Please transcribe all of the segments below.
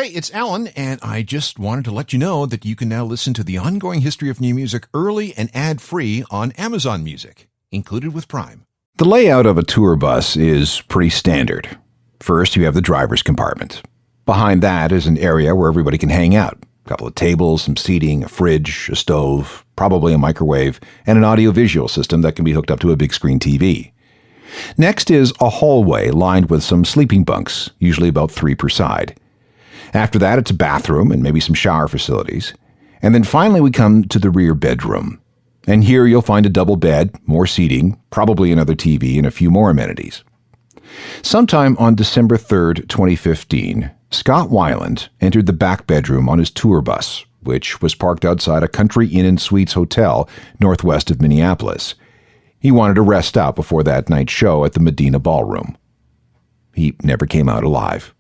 Hey, it's Alan, and I just wanted to let you know that you can now listen to the ongoing history of new music early and ad-free on Amazon Music, included with Prime. The layout of a tour bus is pretty standard. First, you have the driver's compartment. Behind that is an area where everybody can hang out. A couple of tables, some seating, a fridge, a stove, probably a microwave, and an audio-visual system that can be hooked up to a big screen TV. Next is a hallway lined with some sleeping bunks, usually about 3 per side. After that, it's a bathroom and maybe some shower facilities. And then finally we come to the rear bedroom. And here you'll find a double bed, more seating, probably another TV, and a few more amenities. Sometime on December 3rd, 2015, Scott Weiland entered the back bedroom on his tour bus, which was parked outside a Country Inn and Suites hotel northwest of Minneapolis. He wanted to rest out before that night's show at the Medina ballroom. He never came out alive.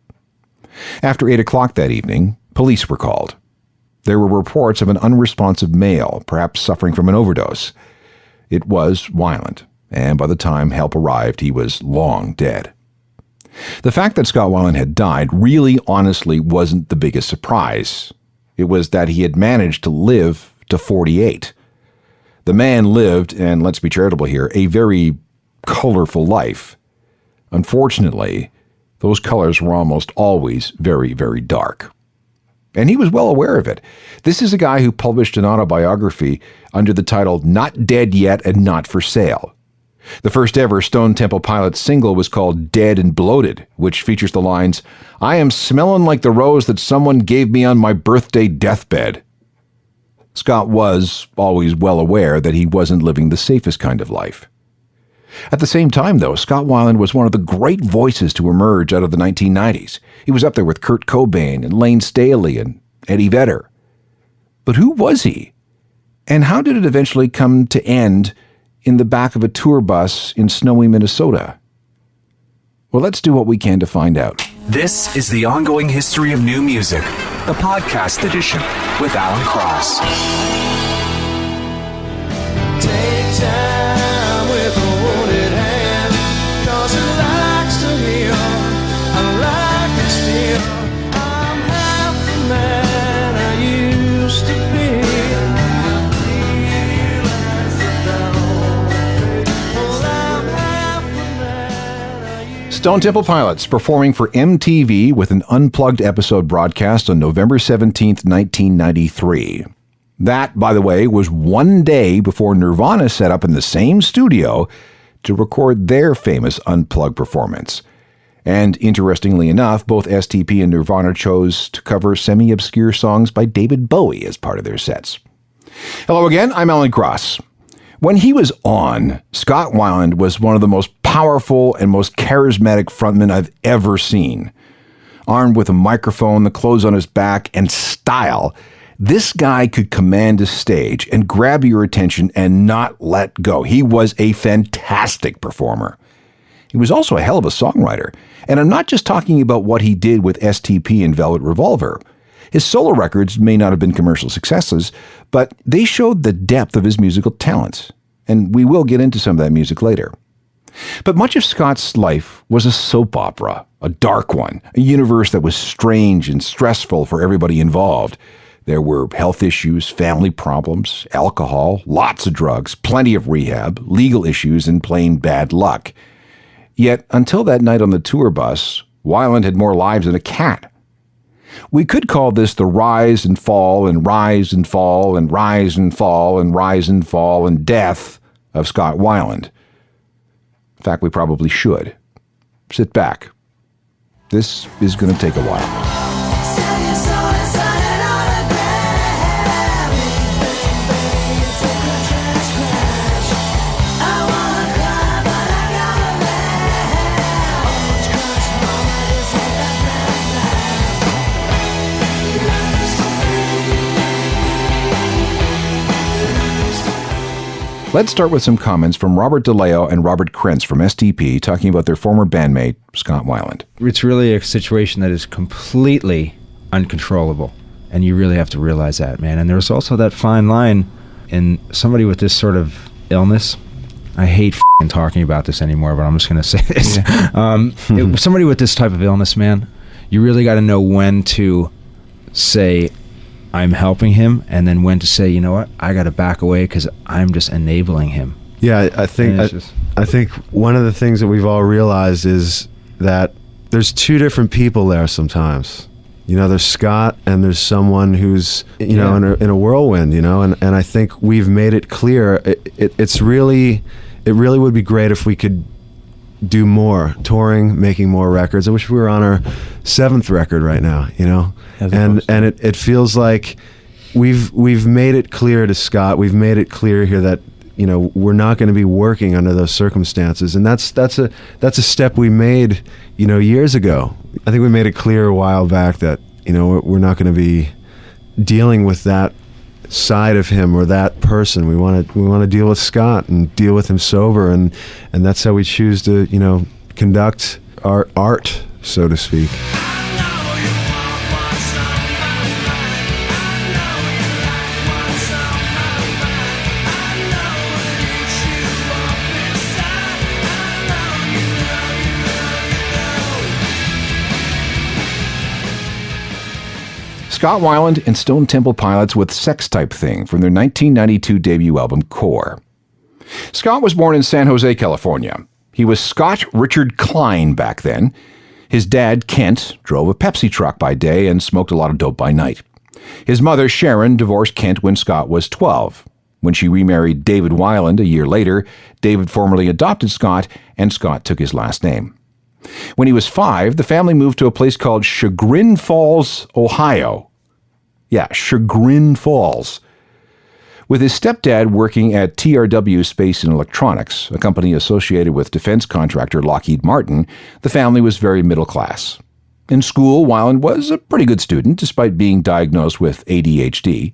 After 8 o'clock that evening, police were called. There were reports of an unresponsive male, perhaps suffering from an overdose. It was Weiland, and by the time help arrived, he was long dead. The fact that Scott Weiland had died really honestly wasn't the biggest surprise. It was that he had managed to live to 48. The man lived, and let's be charitable here, a very colorful life. Unfortunately, those colors were almost always very, very dark. And he was well aware of it. This is a guy who published an autobiography under the title Not Dead Yet and Not for Sale. The first ever Stone Temple Pilots single was called Dead and Bloated, which features the lines, "I am smelling like the rose that someone gave me on my birthday deathbed." Scott was always well aware that he wasn't living the safest kind of life. At the same time, though, Scott Weiland was one of the great voices to emerge out of the 1990s. He was up there with Kurt Cobain and Lane Staley and Eddie Vedder. But who was he? And how did it eventually come to end in the back of a tour bus in snowy Minnesota? Well, let's do what we can to find out. This is the ongoing history of new music, the podcast edition with Alan Cross. Take time with a wounded hand, 'cause it likes to heal, I like it still. I'm half the man I used to be. Stone Temple Pilots performing for MTV with an unplugged episode broadcast on November 17th, 1993. That, by the way, was one day before Nirvana set up in the same studio to record their famous unplugged performance. And interestingly enough, both STP and Nirvana chose to cover semi-obscure songs by David Bowie as part of their sets. Hello again, I'm Alan Cross. When he was on, Scott Weiland was one of the most powerful and most charismatic frontmen I've ever seen. Armed with a microphone, the clothes on his back, and style, this guy could command a stage and grab your attention and not let go. He was a fantastic performer. He was also a hell of a songwriter. And I'm not just talking about what he did with STP and Velvet Revolver. His solo records may not have been commercial successes, but they showed the depth of his musical talents. And we will get into some of that music later. But much of Scott's life was a soap opera, a dark one, a universe that was strange and stressful for everybody involved. There were health issues, family problems, alcohol, lots of drugs, plenty of rehab, legal issues, and plain bad luck. Yet, until that night on the tour bus, Weiland had more lives than a cat. We could call this the rise and fall and rise and fall and rise and fall and rise and fall and death of Scott Weiland. In fact, we probably should. Sit back. This is going to take a while. Let's start with some comments from Robert DeLeo and Robert Krentz from STP talking about their former bandmate, Scott Weiland. It's really a situation that is completely uncontrollable, and you really have to realize that, man. And there's also that fine line in somebody with this sort of illness. I hate talking about this anymore, but I'm just going to say this. Somebody with this type of illness, man, you really got to know when to say, I'm helping him, and then when to say, you know what, I got to back away because I'm just enabling him. Yeah, I think one of the things that we've all realized is that there's two different people there sometimes. You know, there's Scott and there's someone who's, you know, in a whirlwind, you know, and I think we've made it clear. It really would be great if we could do more touring, making more records. I wish we were on our 7th record right now, you know, and it feels like we've made it clear to Scott. We've made it clear here that, you know, we're not going to be working under those circumstances, and that's a step we made, you know, years ago. I think we made it clear a while back that, you know, we're not going to be dealing with that side of him or that person. We want to deal with Scott and deal with him sober, and that's how we choose to, you know, conduct our art, so to speak. Scott Weiland and Stone Temple Pilots with Sex Type Thing from their 1992 debut album, Core. Scott was born in San Jose, California. He was Scott Richard Klein back then. His dad, Kent, drove a Pepsi truck by day and smoked a lot of dope by night. His mother, Sharon, divorced Kent when Scott was 12. When she remarried David Weiland a year later, David formally adopted Scott, and Scott took his last name. When he was 5, the family moved to a place called Chagrin Falls, Ohio. Yeah, Chagrin Falls. With his stepdad working at TRW Space and Electronics, a company associated with defense contractor Lockheed Martin, the family was very middle class. In school, Weiland was a pretty good student, despite being diagnosed with ADHD.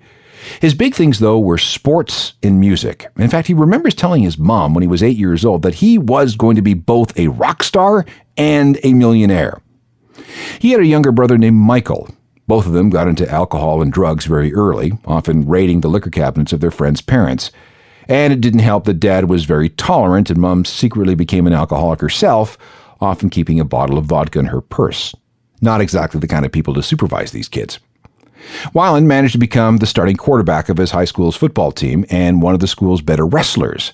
His big things, though, were sports and music. In fact, he remembers telling his mom when he was 8 years old that he was going to be both a rock star and a millionaire. He had a younger brother named Michael. Both of them got into alcohol and drugs very early, often raiding the liquor cabinets of their friends' parents. And it didn't help that Dad was very tolerant and Mom secretly became an alcoholic herself, often keeping a bottle of vodka in her purse. Not exactly the kind of people to supervise these kids. Weiland managed to become the starting quarterback of his high school's football team and one of the school's better wrestlers.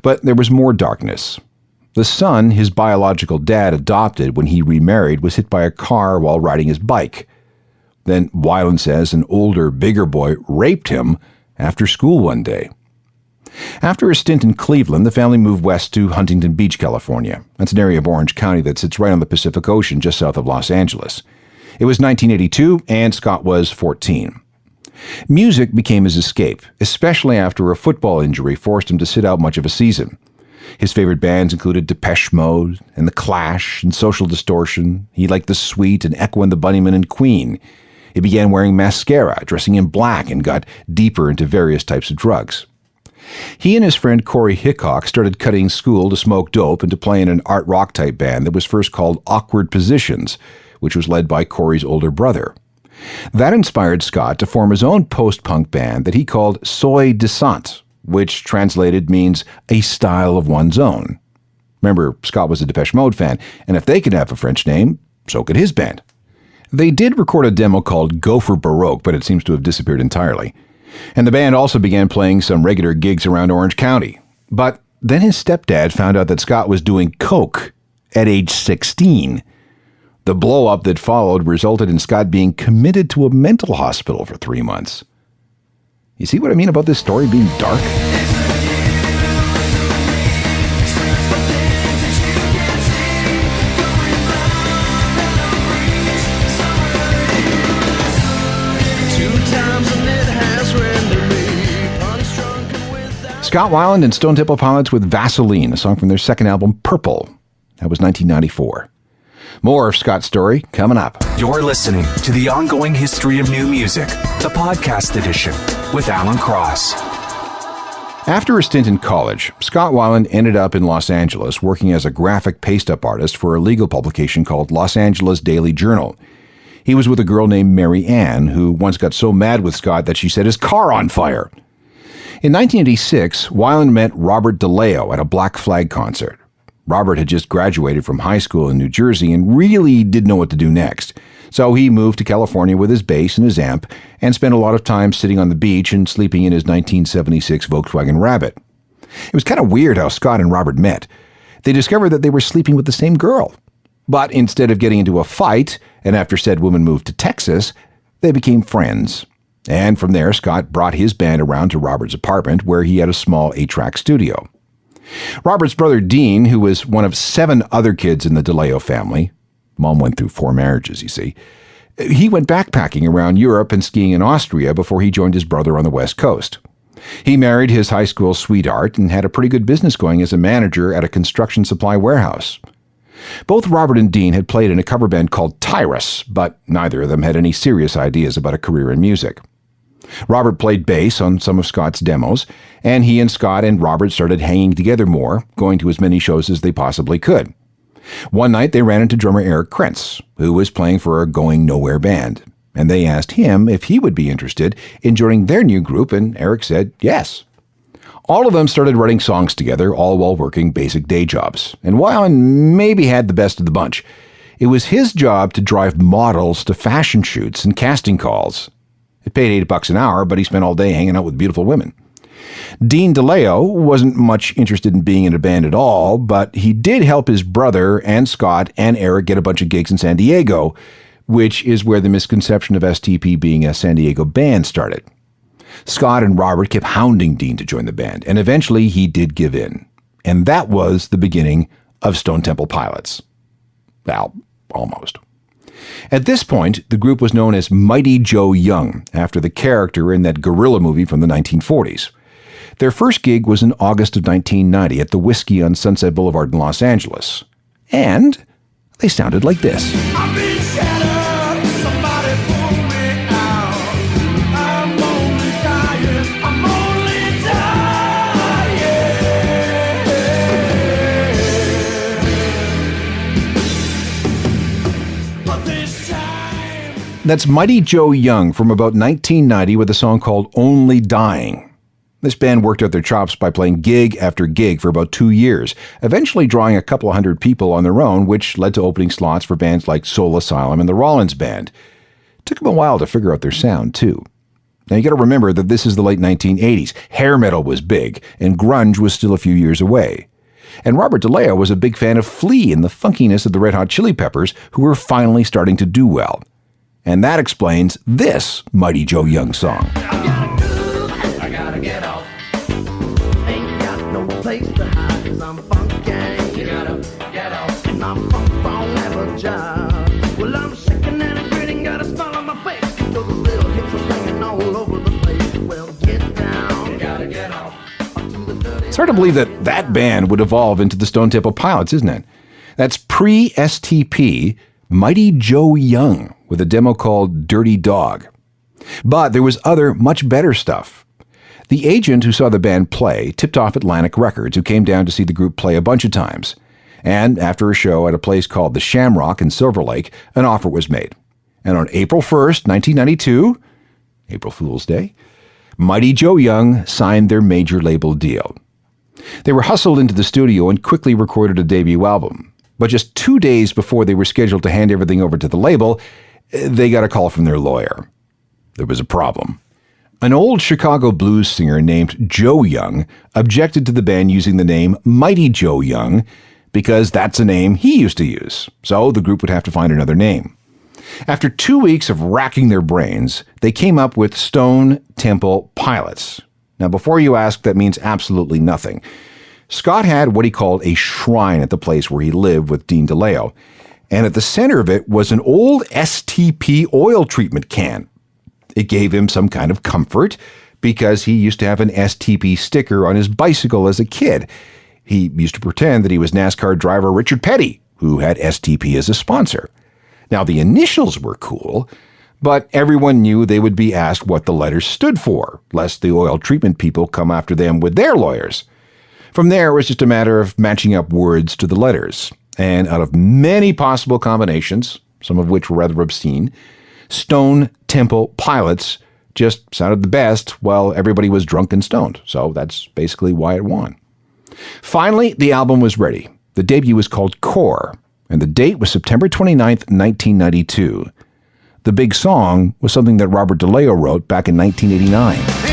But there was more darkness. The son his biological dad adopted when he remarried was hit by a car while riding his bike. Then Weiland says an older, bigger boy raped him after school one day. After a stint in Cleveland, the family moved west to Huntington Beach, California. That's an area of Orange County that sits right on the Pacific Ocean just south of Los Angeles. It was 1982, and Scott was 14. Music became his escape, especially after a football injury forced him to sit out much of a season. His favorite bands included Depeche Mode and The Clash and Social Distortion. He liked The Sweet and Echo and the Bunnymen and Queen. He began wearing mascara, dressing in black, and got deeper into various types of drugs. He and his friend Corey Hickok started cutting school to smoke dope and to play in an art rock type band that was first called Awkward Positions, which was led by Corey's older brother. That inspired Scott to form his own post-punk band that he called Soi Disant, which translated means a style of one's own. Remember, Scott was a Depeche Mode fan, and if they could have a French name, so could his band. They did record a demo called Gopher Baroque, but it seems to have disappeared entirely. And the band also began playing some regular gigs around Orange County. But then his stepdad found out that Scott was doing coke at age 16. The blow-up that followed resulted in Scott being committed to a mental hospital for 3 months. You see what I mean about this story being dark? Scott Weiland and Stone Temple Pilots with Vaseline, a song from their second album, Purple. That was 1994. More of Scott's story coming up. You're listening to The Ongoing History of New Music, the podcast edition with Alan Cross. After a stint in college, Scott Weiland ended up in Los Angeles working as a graphic paste-up artist for a legal publication called Los Angeles Daily Journal. He was with a girl named Mary Ann, who once got so mad with Scott that she set his car on fire. In 1986, Weiland met Robert DeLeo at a Black Flag concert. Robert had just graduated from high school in New Jersey and really didn't know what to do next. So he moved to California with his bass and his amp and spent a lot of time sitting on the beach and sleeping in his 1976 Volkswagen Rabbit. It was kind of weird how Scott and Robert met. They discovered that they were sleeping with the same girl. But instead of getting into a fight, and after said woman moved to Texas, they became friends. And from there, Scott brought his band around to Robert's apartment, where he had a small 8-track studio. Robert's brother Dean, who was one of 7 other kids in the DeLeo family — Mom went through 4 marriages, you see — he went backpacking around Europe and skiing in Austria before he joined his brother on the West Coast. He married his high school sweetheart and had a pretty good business going as a manager at a construction supply warehouse. Both Robert and Dean had played in a cover band called Tyrus, but neither of them had any serious ideas about a career in music. Robert played bass on some of Scott's demos, and he and Scott and Robert started hanging together more, going to as many shows as they possibly could. One night they ran into drummer Eric Krentz, who was playing for a going nowhere band, and they asked him if he would be interested in joining their new group, and Eric said yes. All of them started writing songs together, all while working basic day jobs. And Weiland maybe had the best of the bunch. It was his job to drive models to fashion shoots and casting calls. It paid $8 an hour, but he spent all day hanging out with beautiful women. Dean DeLeo wasn't much interested in being in a band at all, but he did help his brother and Scott and Eric get a bunch of gigs in San Diego, which is where the misconception of STP being a San Diego band started. Scott and Robert kept hounding Dean to join the band, and eventually he did give in. And that was the beginning of Stone Temple Pilots. Well, almost. At this point, the group was known as Mighty Joe Young, after the character in that gorilla movie from the 1940s. Their first gig was in August of 1990 at the Whiskey on Sunset Boulevard in Los Angeles. And they sounded like this. I've been shattered, somebody pull me out. I'm only dying, I'm only dying. But this time... That's Mighty Joe Young from about 1990 with a song called Only Dying. This band worked out their chops by playing gig after gig for about 2 years, eventually drawing a couple of hundred people on their own, which led to opening slots for bands like Soul Asylum and the Rollins Band. It took them a while to figure out their sound, too. Now you got to remember that this is the late 1980s. Hair metal was big, and grunge was still a few years away. And Robert DeLeo was a big fan of Flea and the funkiness of the Red Hot Chili Peppers, who were finally starting to do well. And that explains this Mighty Joe Young song. I gotta get off. Ain't got no place to hide 'cause I'm funky. You gotta get off. And I'm funk won't have a job. Well, I'm shaking and I'm grinning, got a smile on my face. Those little hips are swinging all over the place. Well, get down. You gotta get off. It's hard to believe that that band would evolve into the Stone Temple Pilots, isn't it? That's pre-STP Mighty Joe Young with a demo called Dirty Dog. But there was other, much better stuff. The agent who saw the band play tipped off Atlantic Records, who came down to see the group play a bunch of times. And after a show at a place called the Shamrock in Silver Lake, an offer was made. And on April 1st, 1992, April Fool's Day, Mighty Joe Young signed their major label deal. They were hustled into the studio and quickly recorded a debut album. But just 2 days before they were scheduled to hand everything over to the label, they got a call from their lawyer. There was a problem. An old Chicago blues singer named Joe Young objected to the band using the name Mighty Joe Young because that's a name he used to use, so the group would have to find another name. After 2 weeks of racking their brains, they came up with Stone Temple Pilots. Now, before you ask, that means absolutely nothing. Scott had what he called a shrine at the place where he lived with Dean DeLeo, and at the center of it was an old STP oil treatment can. It gave him some kind of comfort because he used to have an STP sticker on his bicycle as a kid. He used to pretend that he was NASCAR driver Richard Petty, who had STP as a sponsor. Now, the initials were cool, but everyone knew they would be asked what the letters stood for, lest the oil treatment people come after them with their lawyers. From there, it was just a matter of matching up words to the letters. And out of many possible combinations, some of which were rather obscene, Stone Temple Pilots just sounded the best while everybody was drunk and stoned. So that's basically why it won. Finally, the album was ready. The debut was called Core, and the date was September 29th, 1992. The big song was something that Robert DeLeo wrote back in 1989.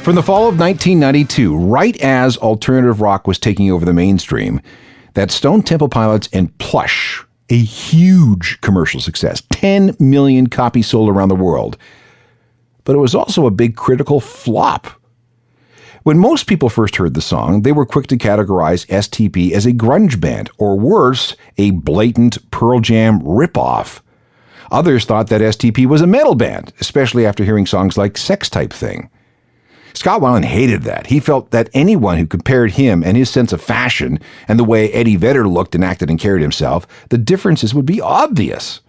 From the fall of 1992, right as alternative rock was taking over the mainstream, that Stone Temple Pilots and Plush, a huge commercial success, 10 million copies sold around the world. But it was also a big critical flop. When most people first heard the song, they were quick to categorize STP as a grunge band, or worse, a blatant Pearl Jam ripoff. Others thought that STP was a metal band, especially after hearing songs like Sex Type Thing. Scott Weiland hated that. He felt that anyone who compared him and his sense of fashion and the way Eddie Vedder looked and acted and carried himself, the differences would be obvious.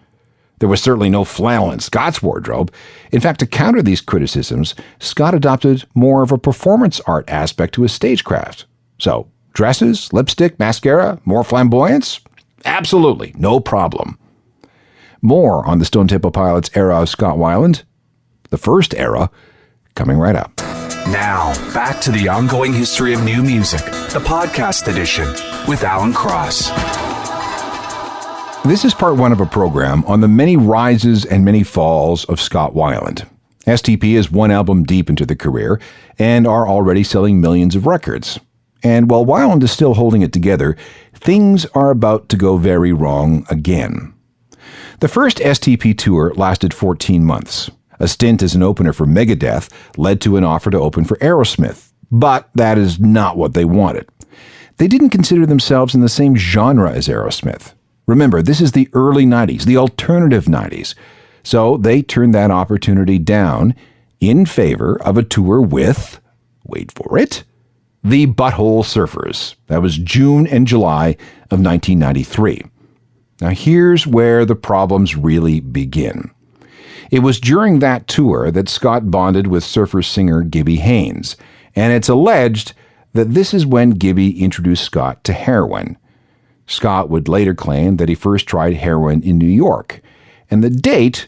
There was certainly no flannel in Scott's wardrobe. In fact, to counter these criticisms, Scott adopted more of a performance art aspect to his stagecraft. So, dresses, lipstick, mascara, more flamboyance? Absolutely, no problem. More on the Stone Temple Pilots era of Scott Weiland, the first era, coming right up. Now, back to the ongoing history of new music, the podcast edition with Alan Cross. This is part one of a program on the many rises and many falls of Scott Weiland. STP is one album deep into the career and are already selling millions of records. And while Weiland is still holding it together, things are about to go very wrong again. The first STP tour lasted 14 months. A stint as an opener for Megadeth led to an offer to open for Aerosmith, but that is not what they wanted. They didn't consider themselves in the same genre as Aerosmith. Remember, this is the early 90s, the alternative 90s, so they turned that opportunity down in favor of a tour with, wait for it, the Butthole Surfers. That was June and July of 1993. Now here's where the problems really begin. It was during that tour that Scott bonded with Surfer singer Gibby Haynes, and it's alleged that this is when Gibby introduced Scott to heroin. Scott would later claim that he first tried heroin in New York, and the date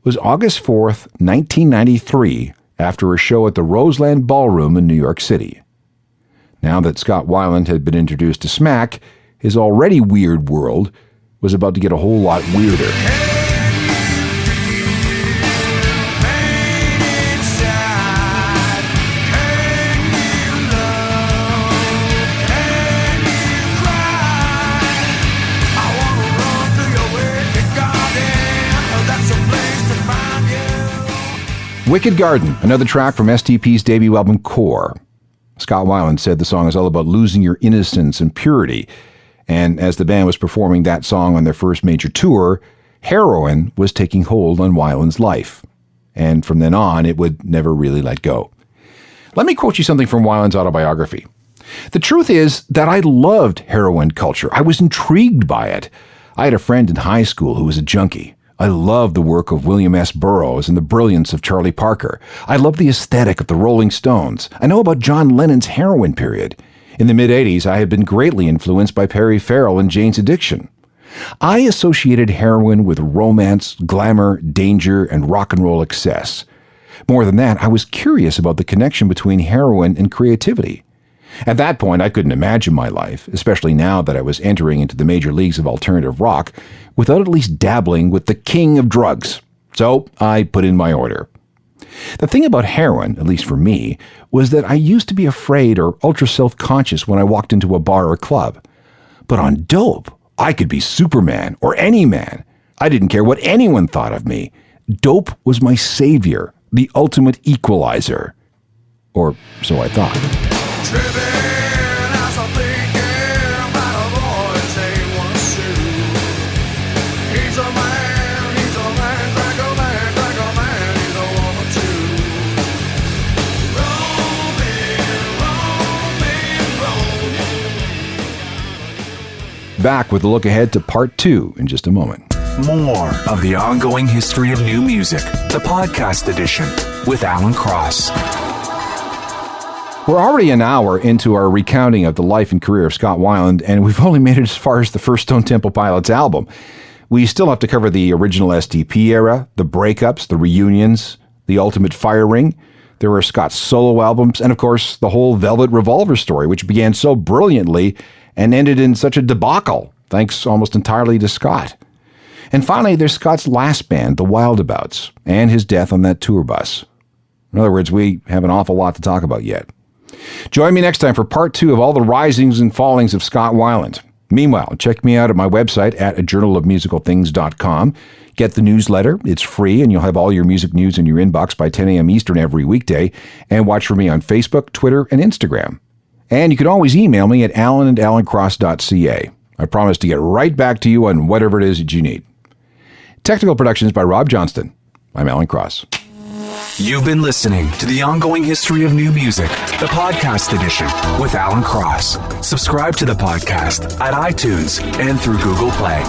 was August 4th, 1993, after a show at the Roseland Ballroom in New York City. Now that Scott Weiland had been introduced to Smack, his already weird world was about to get a whole lot weirder. Wicked Garden, another track from STP's debut album Core. Scott Weiland said the song is all about losing your innocence and purity, and as the band was performing that song on their first major tour, heroin was taking hold on Weiland's life. And from then on, it would never really let go. Let me quote you something from Weiland's autobiography. The truth is that I loved heroin culture. I was intrigued by it. I had a friend in high school who was a junkie. I loved the work of William S. Burroughs and the brilliance of Charlie Parker. I loved the aesthetic of the Rolling Stones. I know about John Lennon's heroin period. In the mid-'80s, I had been greatly influenced by Perry Farrell and Jane's Addiction. I associated heroin with romance, glamour, danger, and rock and roll excess. More than that, I was curious about the connection between heroin and creativity. At that point, I couldn't imagine my life, especially now that I was entering into the major leagues of alternative rock, without at least dabbling with the king of drugs. So I put in my order. The thing about heroin, at least for me, was that I used to be afraid or ultra self-conscious when I walked into a bar or club. But on dope, I could be Superman or any man. I didn't care what anyone thought of me. Dope was my savior, the ultimate equalizer. Or so I thought. Back with a look ahead to part 2 in just a moment. More of the ongoing history of new music, the podcast edition with Alan Cross. We're already an hour into our recounting of the life and career of Scott Weiland, and we've only made it as far as the first Stone Temple Pilots album. We still have to cover the original STP era, the breakups, the reunions, the ultimate fire ring. There were Scott's solo albums, and of course, the whole Velvet Revolver story, which began so brilliantly and ended in such a debacle, thanks almost entirely to Scott. And finally, there's Scott's last band, the Wildabouts, and his death on that tour bus. In other words, we have an awful lot to talk about yet. Join me next time for part 2 of all the risings and fallings of Scott Weiland. Meanwhile, check me out at my website at ajournalofmusicalthings.com. Get the newsletter. It's free, and you'll have all your music news in your inbox by 10 a.m. Eastern every weekday. And watch for me on Facebook, Twitter, and Instagram. And you can always email me at alan@alancross.ca. I promise to get right back to you on whatever it is that you need. Technical productions by Rob Johnston. I'm Alan Cross. You've been listening to The Ongoing History of New Music, the podcast edition with Alan Cross. Subscribe to the podcast at iTunes and through Google Play.